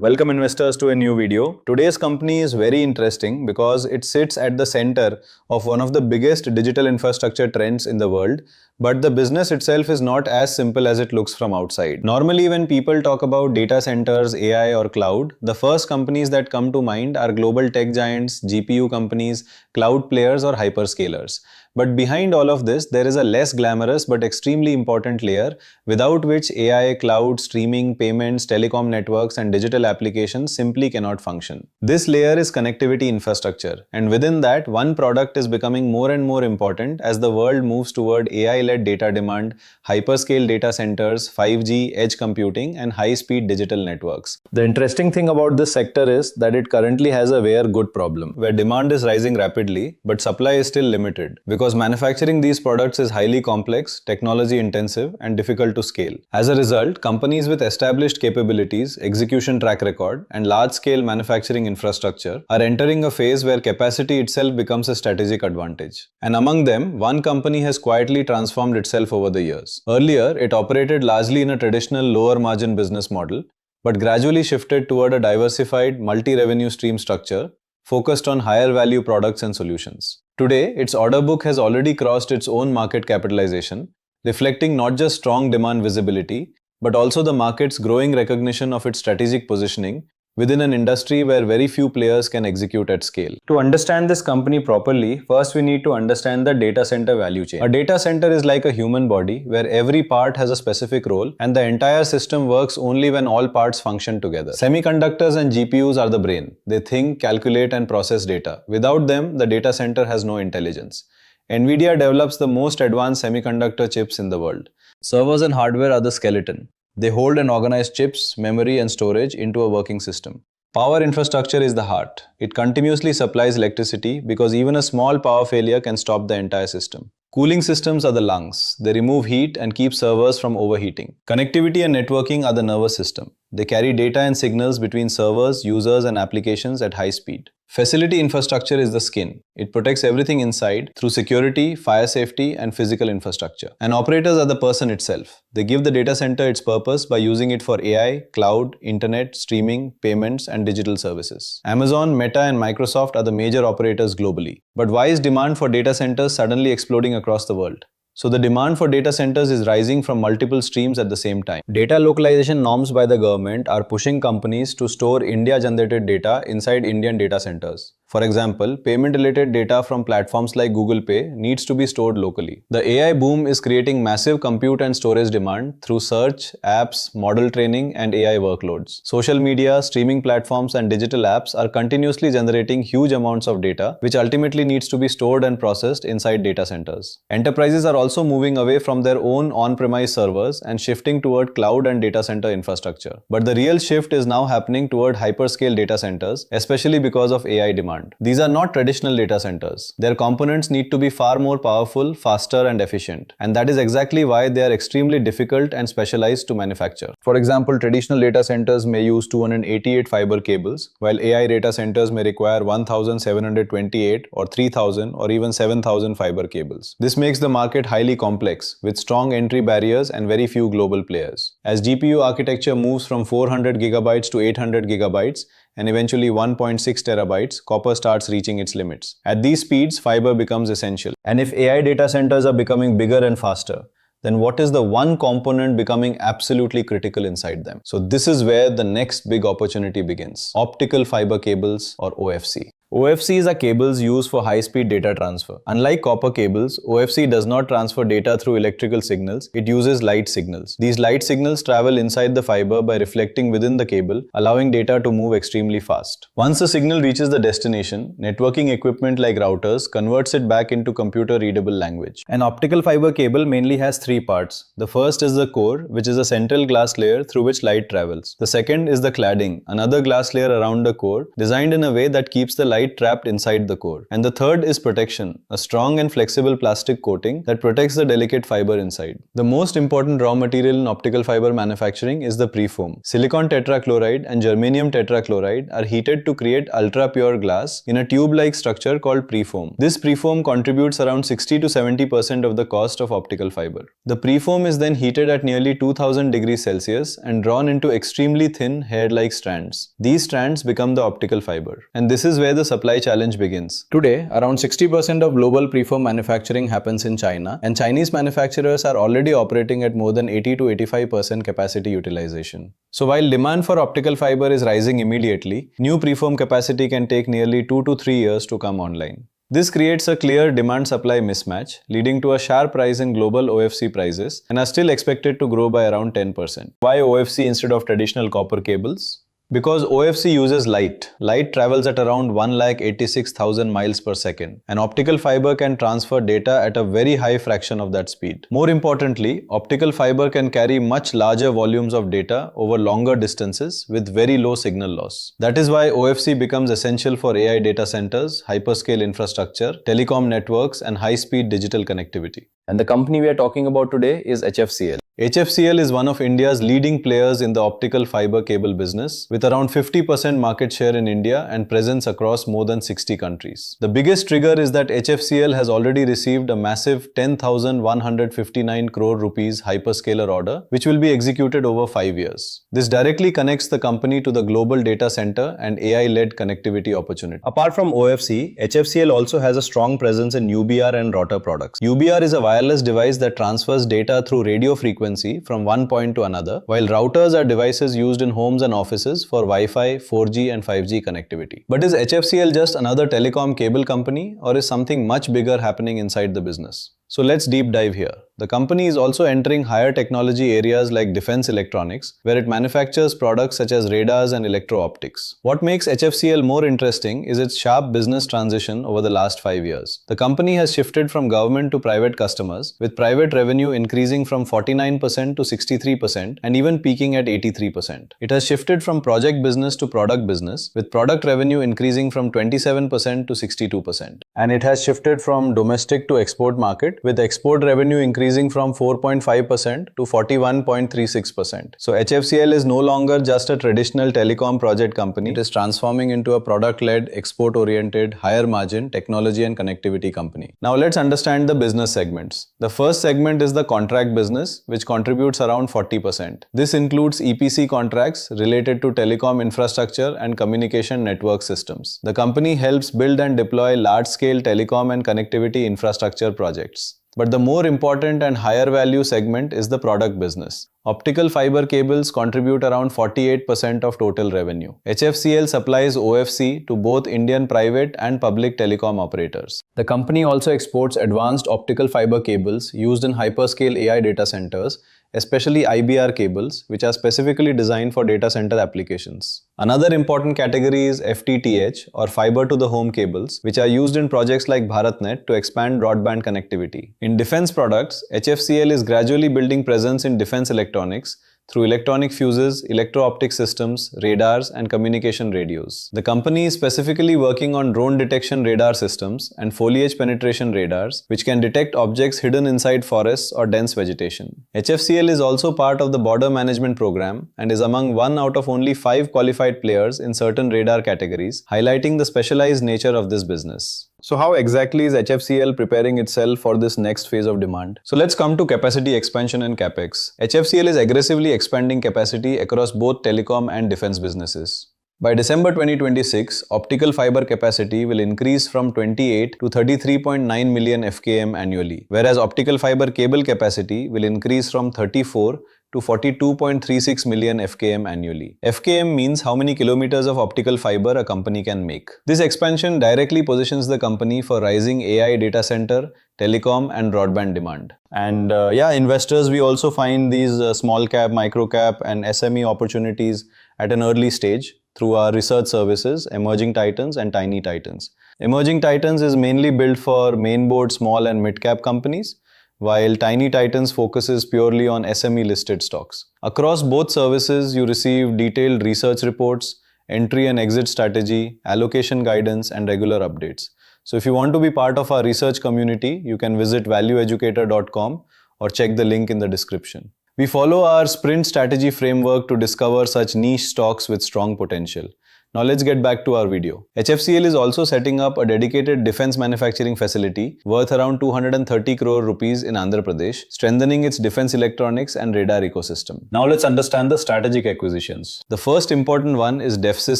Welcome investors to a new video. Today's company is very interesting because it sits at the center of one of the biggest digital infrastructure trends in the world, but the business itself is not as simple as it looks from outside. Normally when people talk about data centers, AI or cloud, the first companies that come to mind are global tech giants, GPU companies, cloud players or hyperscalers. But behind all of this, there is a less glamorous but extremely important layer without which AI, cloud, streaming, payments, telecom networks and digital applications simply cannot function. This layer is connectivity infrastructure, and within that, one product is becoming more and more important as the world moves toward AI-led data demand, hyperscale data centers, 5G, edge computing and high-speed digital networks. The interesting thing about this sector is that it currently has a very good problem, where demand is rising rapidly, but supply is still limited. Because manufacturing these products is highly complex, technology intensive and difficult to scale. As a result, companies with established capabilities, execution track record and large-scale manufacturing infrastructure are entering a phase where capacity itself becomes a strategic advantage. And among them, one company has quietly transformed itself over the years. Earlier, it operated largely in a traditional lower margin business model, but gradually shifted toward a diversified multi-revenue stream structure focused on higher value products and solutions. Today, its order book has already crossed its own market capitalization, reflecting not just strong demand visibility, but also the market's growing recognition of its strategic positioning within an industry where very few players can execute at scale. To understand this company properly, first we need to understand the data center value chain. A data center is like a human body where every part has a specific role and the entire system works only when all parts function together. Semiconductors and GPUs are the brain. They think, calculate and process data. Without them, the data center has no intelligence. NVIDIA develops the most advanced semiconductor chips in the world. Servers and hardware are the skeleton. They hold and organize chips, memory and storage into a working system. Power infrastructure is the heart. It continuously supplies electricity because even a small power failure can stop the entire system. Cooling systems are the lungs. They remove heat and keep servers from overheating. Connectivity and networking are the nervous system. They carry data and signals between servers, users and applications at high speed. Facility infrastructure is the skin. It protects everything inside through security, fire safety and physical infrastructure. And operators are the person itself. They give the data center its purpose by using it for AI, cloud, internet, streaming, payments and digital services. Amazon, Meta and Microsoft are the major operators globally. But why is demand for data centers suddenly exploding across the world? So the demand for data centers is rising from multiple streams at the same time. Data localization norms by the government are pushing companies to store India-generated data inside Indian data centers. For example, payment-related data from platforms like Google Pay needs to be stored locally. The AI boom is creating massive compute and storage demand through search, apps, model training, and AI workloads. Social media, streaming platforms, and digital apps are continuously generating huge amounts of data, which ultimately needs to be stored and processed inside data centers. Enterprises are also moving away from their own on-premise servers and shifting toward cloud and data center infrastructure. But the real shift is now happening toward hyperscale data centers, especially because of AI demand. These are not traditional data centers. Their components need to be far more powerful, faster and efficient. And that is exactly why they are extremely difficult and specialized to manufacture. For example, traditional data centers may use 288 fiber cables, while AI data centers may require 1728 or 3000 or even 7000 fiber cables. This makes the market highly complex, with strong entry barriers and very few global players. As GPU architecture moves from 400 gigabytes to 800 gigabytes, and eventually 1.6 terabytes, copper starts reaching its limits. At these speeds, fiber becomes essential. And if AI data centers are becoming bigger and faster, then what is the one component becoming absolutely critical inside them? So this is where the next big opportunity begins. Optical fiber cables or OFC. OFCs are cables used for high-speed data transfer. Unlike copper cables, OFC does not transfer data through electrical signals, it uses light signals. These light signals travel inside the fiber by reflecting within the cable, allowing data to move extremely fast. Once the signal reaches the destination, networking equipment like routers converts it back into computer-readable language. An optical fiber cable mainly has three parts. The first is the core, which is a central glass layer through which light travels. The second is the cladding, another glass layer around the core, designed in a way that keeps the light light trapped inside the core. And the third is protection, a strong and flexible plastic coating that protects the delicate fiber inside. The most important raw material in optical fiber manufacturing is the preform. Silicon tetrachloride and germanium tetrachloride are heated to create ultra-pure glass in a tube-like structure called preform. This preform contributes around 60 to 70% of the cost of optical fiber. The preform is then heated at nearly 2000 degrees Celsius and drawn into extremely thin hair-like strands. These strands become the optical fiber. And this is where the supply challenge begins. Today, around 60% of global preform manufacturing happens in China, and Chinese manufacturers are already operating at more than 80 to 85% capacity utilization. So while demand for optical fiber is rising immediately, new preform capacity can take nearly 2 to 3 years to come online. This creates a clear demand-supply mismatch, leading to a sharp rise in global OFC prices and are still expected to grow by around 10%. Why OFC instead of traditional copper cables? Because OFC uses light. Light travels at around 186,000 miles per second, and optical fiber can transfer data at a very high fraction of that speed. More importantly, optical fiber can carry much larger volumes of data over longer distances with very low signal loss. That is why OFC becomes essential for AI data centers, hyperscale infrastructure, telecom networks, and high-speed digital connectivity. And the company we are talking about today is HFCL. HFCL is one of India's leading players in the optical fiber cable business, with around 50% market share in India and presence across more than 60 countries. The biggest trigger is that HFCL has already received a massive 10,159 crore rupees hyperscaler order, which will be executed over 5 years. This directly connects the company to the global data center and AI-led connectivity opportunity. Apart from OFC, HFCL also has a strong presence in UBR and router products. UBR is a wireless device that transfers data through radio frequency from one point to another, while routers are devices used in homes and offices for Wi-Fi, 4G and 5G connectivity. But is HFCL just another telecom cable company, or is something much bigger happening inside the business? So let's deep dive here. The company is also entering higher technology areas like defense electronics, where it manufactures products such as radars and electro-optics. What makes HFCL more interesting is its sharp business transition over the last 5 years. The company has shifted from government to private customers, with private revenue increasing from 49% to 63% and even peaking at 83%. It has shifted from project business to product business, with product revenue increasing from 27% to 62%. And it has shifted from domestic to export market, with export revenue increasing from 4.5% to 41.36%. So HFCL is no longer just a traditional telecom project company. It is transforming into a product-led, export-oriented, higher-margin technology and connectivity company. Now let's understand the business segments. The first segment is the contract business, which contributes around 40%. This includes EPC contracts related to telecom infrastructure and communication network systems. The company helps build and deploy large-scale telecom and connectivity infrastructure projects. But the more important and higher value segment is the product business. Optical fiber cables contribute around 48% of total revenue. HFCL supplies OFC to both Indian private and public telecom operators. The company also exports advanced optical fiber cables used in hyperscale AI data centers, especially IBR cables, which are specifically designed for data center applications. Another important category is FTTH, or fiber to the home cables, which are used in projects like BharatNet to expand broadband connectivity. In defense products, HFCL is gradually building presence in defense electronics through electronic fuses, electro-optic systems, radars, and communication radios. The company is specifically working on drone detection radar systems and foliage penetration radars, which can detect objects hidden inside forests or dense vegetation. HFCL is also part of the Border Management Program and is among 1 out of only 5 qualified players in certain radar categories, highlighting the specialized nature of this business. So how exactly is HFCL preparing itself for this next phase of demand? So let's come to capacity expansion and capex. HFCL is aggressively expanding capacity across both telecom and defense businesses. By December 2026, optical fiber capacity will increase from 28 to 33.9 million FKM annually, whereas optical fiber cable capacity will increase from 34 to 42.36 million FKM annually. FKM means how many kilometers of optical fiber a company can make. This expansion directly positions the company for rising AI data center, telecom and broadband demand. And investors, we also find these small cap, micro cap and SME opportunities at an early stage through our research services, Emerging Titans and Tiny Titans. Emerging Titans is mainly built for mainboard small and mid cap companies, while Tiny Titans focuses purely on SME listed stocks. Across both services, you receive detailed research reports, entry and exit strategy, allocation guidance, and regular updates. So if you want to be part of our research community, you can visit valueeducator.com or check the link in the description. We follow our sprint strategy framework to discover such niche stocks with strong potential. Now let's get back to our video. HFCL is also setting up a dedicated defense manufacturing facility worth around 230 crore rupees in Andhra Pradesh, strengthening its defense electronics and radar ecosystem. Now let's understand the strategic acquisitions. The first important one is DefSys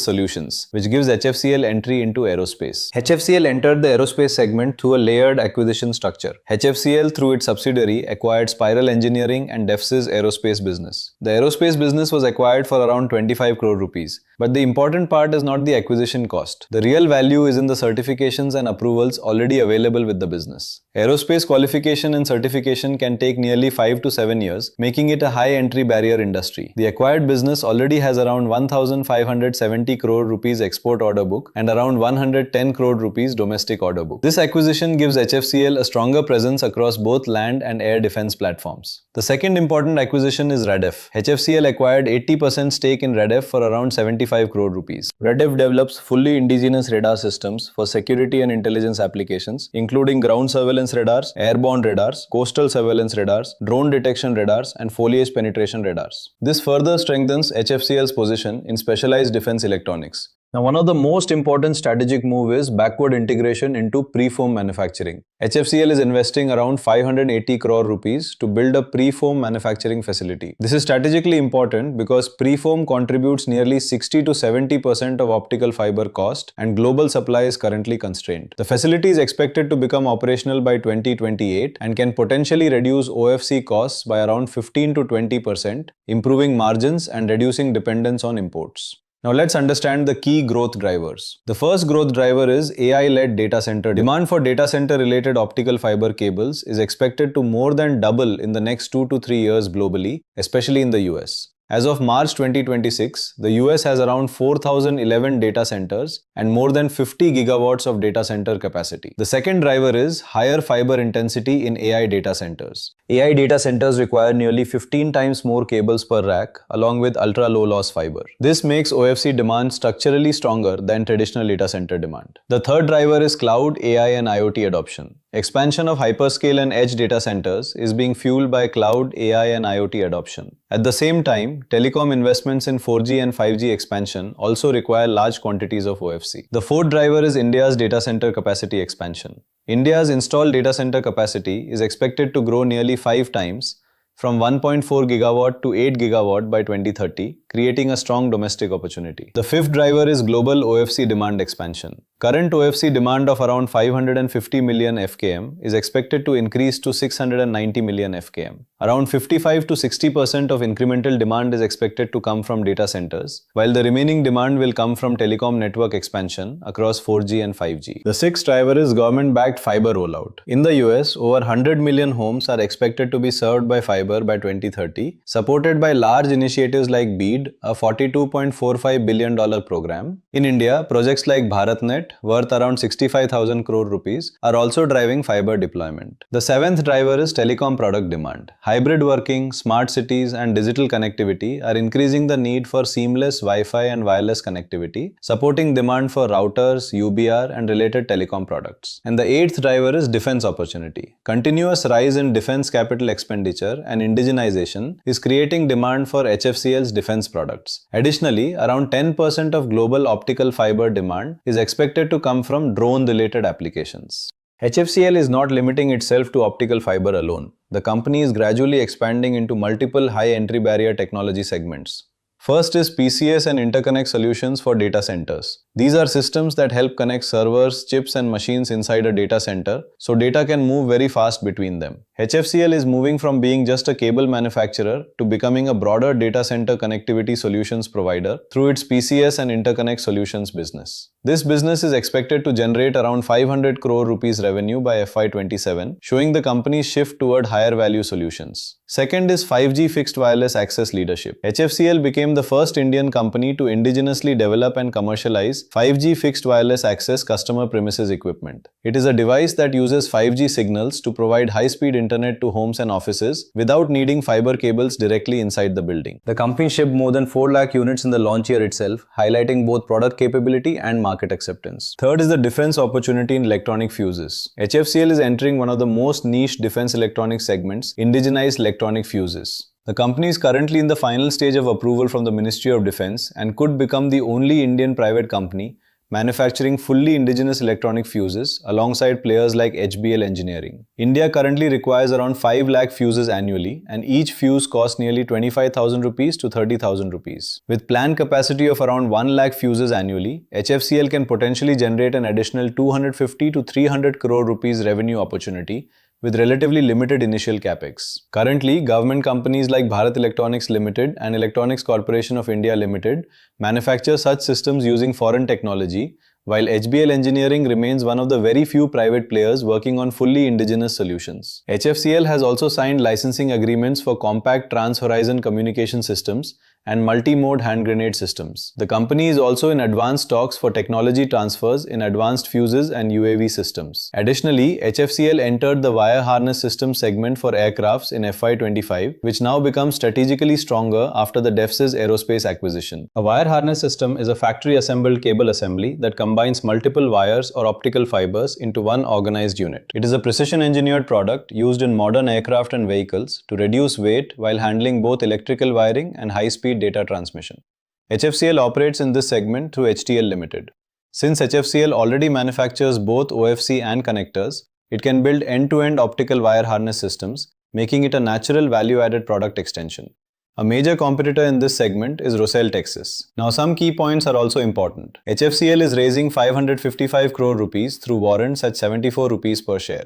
Solutions, which gives HFCL entry into aerospace. HFCL entered the aerospace segment through a layered acquisition structure. HFCL, through its subsidiary, acquired Spiral Engineering and DefSys Aerospace Business. The aerospace business was acquired for around 25 crore rupees. But the important part is not the acquisition cost. The real value is in the certifications and approvals already available with the business. Aerospace qualification and certification can take nearly 5 to 7 years, making it a high entry barrier industry. The acquired business already has around 1,570 crore rupees export order book and around 110 crore rupees domestic order book. This acquisition gives HFCL a stronger presence across both land and air defense platforms. The second important acquisition is Radef. HFCL acquired 80% stake in Radef for around 75 crore rupees. Radef develops fully indigenous radar systems for security and intelligence applications, including ground surveillance radars, airborne radars, coastal surveillance radars, drone detection radars, and foliage penetration radars. This further strengthens HFCL's position in specialized defense electronics. Now, one of the most important strategic moves is backward integration into preform manufacturing. HFCL is investing around 580 crore rupees to build a preform manufacturing facility. This is strategically important because preform contributes nearly 60 to 70% of optical fiber cost and global supply is currently constrained. The facility is expected to become operational by 2028 and can potentially reduce OFC costs by around 15 to 20%, improving margins and reducing dependence on imports. Now let's understand the key growth drivers. The first growth driver is AI-led data center. Demand for data center related optical fiber cables is expected to more than double in the next 2 to 3 years globally, especially in the US. As of March 2026, the US has around 4,011 data centers and more than 50 gigawatts of data center capacity. The second driver is higher fiber intensity in AI data centers. AI data centers require nearly 15 times more cables per rack along with ultra-low loss fiber. This makes OFC demand structurally stronger than traditional data center demand. The third driver is cloud, AI and IoT adoption. Expansion of hyperscale and edge data centers is being fueled by cloud, AI and IoT adoption. At the same time, telecom investments in 4G and 5G expansion also require large quantities of OFC. The fourth driver is India's data center capacity expansion. India's installed data center capacity is expected to grow nearly 5 times from 1.4 gigawatt to 8 gigawatt by 2030, creating a strong domestic opportunity. The fifth driver is global OFC demand expansion. Current OFC demand of around 550 million FKM is expected to increase to 690 million FKM. Around 55 to 60% of incremental demand is expected to come from data centers, while the remaining demand will come from telecom network expansion across 4G and 5G. The sixth driver is government-backed fiber rollout. In the US, over 100 million homes are expected to be served by fiber by 2030, supported by large initiatives like BEAD, a $42.45 billion program. In India, projects like BharatNet, worth around 65,000 crore rupees, are also driving fiber deployment. The seventh driver is telecom product demand. Hybrid working, smart cities, and digital connectivity are increasing the need for seamless Wi-Fi and wireless connectivity, supporting demand for routers, UBR, and related telecom products. And the eighth driver is defense opportunity. Continuous rise in defense capital expenditure and indigenization is creating demand for HFCL's defense products. Additionally, around 10% of global optical fiber demand is expected to come from drone-related applications. HFCL is not limiting itself to optical fiber alone. The company is gradually expanding into multiple high entry barrier technology segments. First is PCS and interconnect solutions for data centers. These are systems that help connect servers, chips and machines inside a data center so data can move very fast between them. HFCL is moving from being just a cable manufacturer to becoming a broader data center connectivity solutions provider through its PCS and interconnect solutions business. This business is expected to generate around 500 crore rupees revenue by FY27, showing the company's shift toward higher value solutions. Second is 5G fixed wireless access leadership. HFCL became the first Indian company to indigenously develop and commercialize 5G fixed wireless access customer premises equipment. It is a device that uses 5G signals to provide high-speed internet to homes and offices without needing fiber cables directly inside the building. The company shipped more than 4 lakh units in the launch year itself, highlighting both product capability and market acceptance. Third is the defense opportunity in electronic fuses. HFCL is entering one of the most niche defense electronics segments, indigenized electronic fuses. The company is currently in the final stage of approval from the Ministry of Defense and could become the only Indian private company manufacturing fully indigenous electronic fuses alongside players like HBL Engineering. India currently requires around 5 lakh fuses annually, and each fuse costs nearly 25,000 rupees to 30,000 rupees. With planned capacity of around 1 lakh fuses annually, HFCL can potentially generate an additional 250 to 300 crore rupees revenue opportunity with relatively limited initial capex. Currently, government companies like Bharat Electronics Limited and Electronics Corporation of India Limited manufacture such systems using foreign technology, while HBL Engineering remains one of the very few private players working on fully indigenous solutions. HFCL has also signed licensing agreements for compact trans-horizon communication systems and multi-mode hand grenade systems. The company is also in advanced talks for technology transfers in advanced fuses and UAV systems. Additionally, HFCL entered the wire harness system segment for aircrafts in FY25, which now becomes strategically stronger after the DEFCIS Aerospace acquisition. A wire harness system is a factory-assembled cable assembly that combines multiple wires or optical fibers into one organized unit. It is a precision-engineered product used in modern aircraft and vehicles to reduce weight while handling both electrical wiring and high-speed data transmission. HFCL operates in this segment through HTL Limited. Since HFCL already manufactures both OFC and connectors, it can build end-to-end optical wire harness systems, making it a natural value-added product extension. A major competitor in this segment is Rosel Texas. Now, some key points are also important. HFCL is raising 555 crore rupees through warrants at 74 rupees per share.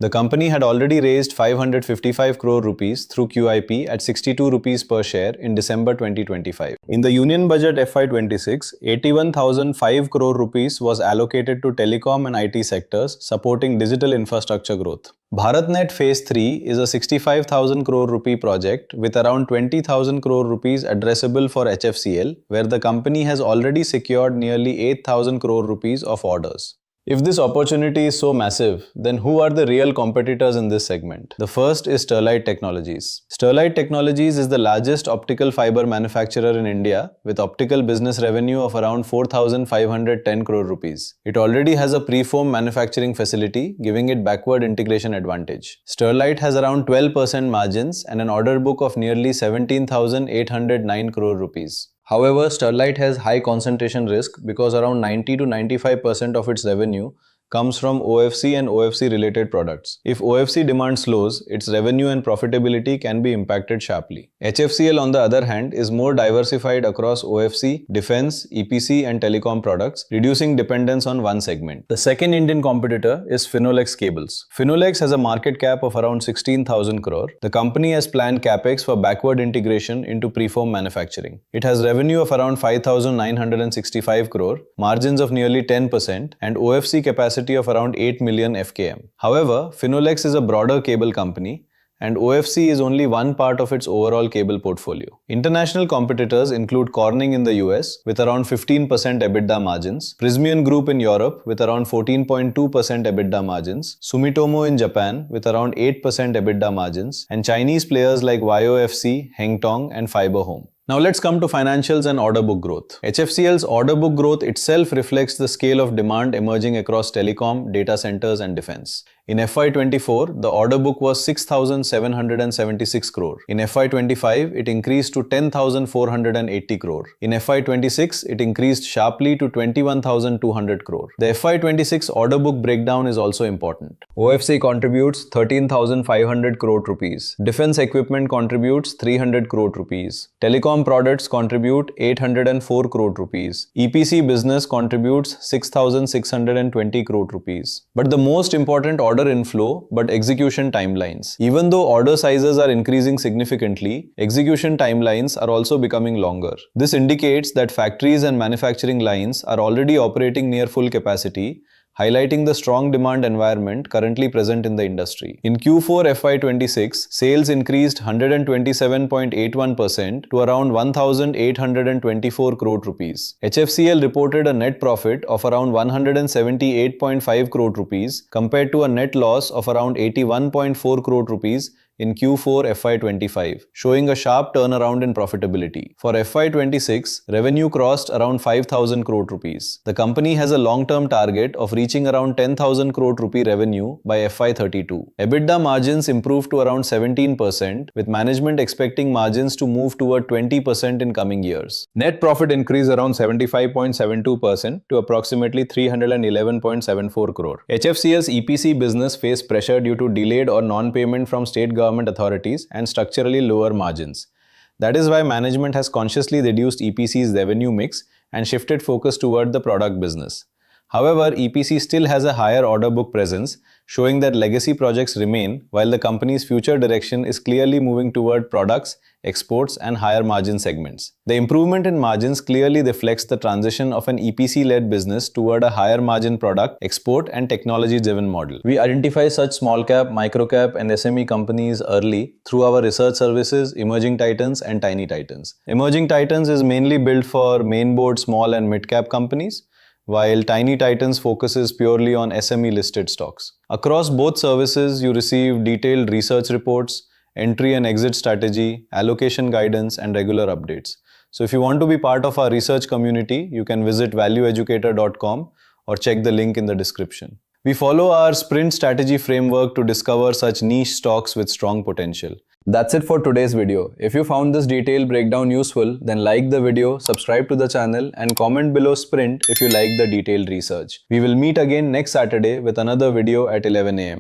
The company had already raised 555 crore rupees through QIP at 62 rupees per share in December 2025. In the Union Budget FY26, 81,005 crore rupees was allocated to telecom and IT sectors supporting digital infrastructure growth. BharatNet Phase 3 is a 65,000 crore rupee project with around 20,000 crore rupees addressable for HFCL, where the company has already secured nearly 8,000 crore rupees of orders. If this opportunity is so massive, then who are the real competitors in this segment? The first is Sterlite Technologies. Sterlite Technologies is the largest optical fiber manufacturer in India with optical business revenue of around 4,510 crore rupees. It already has a preform manufacturing facility, giving it backward integration advantage. Sterlite has around 12% margins and an order book of nearly 17,809 crore rupees. However, Sterlite has high concentration risk because around 90 to 95% of its revenue comes from OFC and OFC related products. If OFC demand slows, its revenue and profitability can be impacted sharply. HFCL on the other hand is more diversified across OFC, defense, EPC and telecom products, reducing dependence on one segment. The second Indian competitor is Finolex Cables. Finolex has a market cap of around 16,000 crore. The company has planned capex for backward integration into preform manufacturing. It has revenue of around 5,965 crore, margins of nearly 10% and OFC capacity of around 8 million FKM. However, Finolex is a broader cable company and OFC is only one part of its overall cable portfolio. International competitors include Corning in the US with around 15% EBITDA margins, Prysmian Group in Europe with around 14.2% EBITDA margins, Sumitomo in Japan with around 8% EBITDA margins, and Chinese players like YOFC, Hengtong and Fibre Home. Now let's come to financials and order book growth. HFCL's order book growth itself reflects the scale of demand emerging across telecom, data centers and defense. In FY24, the order book was 6,776 crore. In FY25, it increased to 10,480 crore. In FY26, it increased sharply to 21,200 crore. The FY26 order book breakdown is also important. OFC contributes 13,500 crore rupees. Defense equipment contributes 300 crore rupees. Telecom products contribute 804 crore rupees. EPC business contributes 6,620 crore rupees. But the most important order inflow, but execution timelines. Even though order sizes are increasing significantly, execution timelines are also becoming longer. This indicates that factories and manufacturing lines are already operating near full capacity. highlighting the strong demand environment currently present in the industry. In Q4 FY26, sales increased 127.81% to around 1,824 crore rupees. HFCL reported a net profit of around 178.5 crore rupees compared to a net loss of around 81.4 crore rupees in Q4 FY25, showing a sharp turnaround in profitability. For FY26, revenue crossed around 5,000 crore rupees. The company has a long-term target of reaching around 10,000 crore rupee revenue by FY32. EBITDA margins improved to around 17%, with management expecting margins to move toward 20% in coming years. Net profit increased around 75.72% to approximately 311.74 crore. HFCL's EPC business faced pressure due to delayed or non-payment from state government authorities and structurally lower margins. That is why management has consciously reduced EPC's revenue mix and shifted focus toward the product business. However, EPC still has a higher order book presence, showing that legacy projects remain, while the company's future direction is clearly moving toward products, exports, and higher margin segments. The improvement in margins clearly reflects the transition of an EPC-led business toward a higher margin product, export, and technology-driven model. We identify such small cap, micro cap, and SME companies early through our research services, Emerging Titans, and Tiny Titans. Emerging Titans is mainly built for mainboard small and mid-cap companies, while Tiny Titans focuses purely on SME listed stocks. Across both services, you receive detailed research reports, entry and exit strategy, allocation guidance, and regular updates. So if you want to be part of our research community, you can visit valueeducator.com or check the link in the description. We follow our sprint strategy framework to discover such niche stocks with strong potential. That's it for today's video. If you found this detailed breakdown useful, then like the video, subscribe to the channel, and comment below sprint if you like the detailed research. We will meet again next Saturday with another video at 11 AM.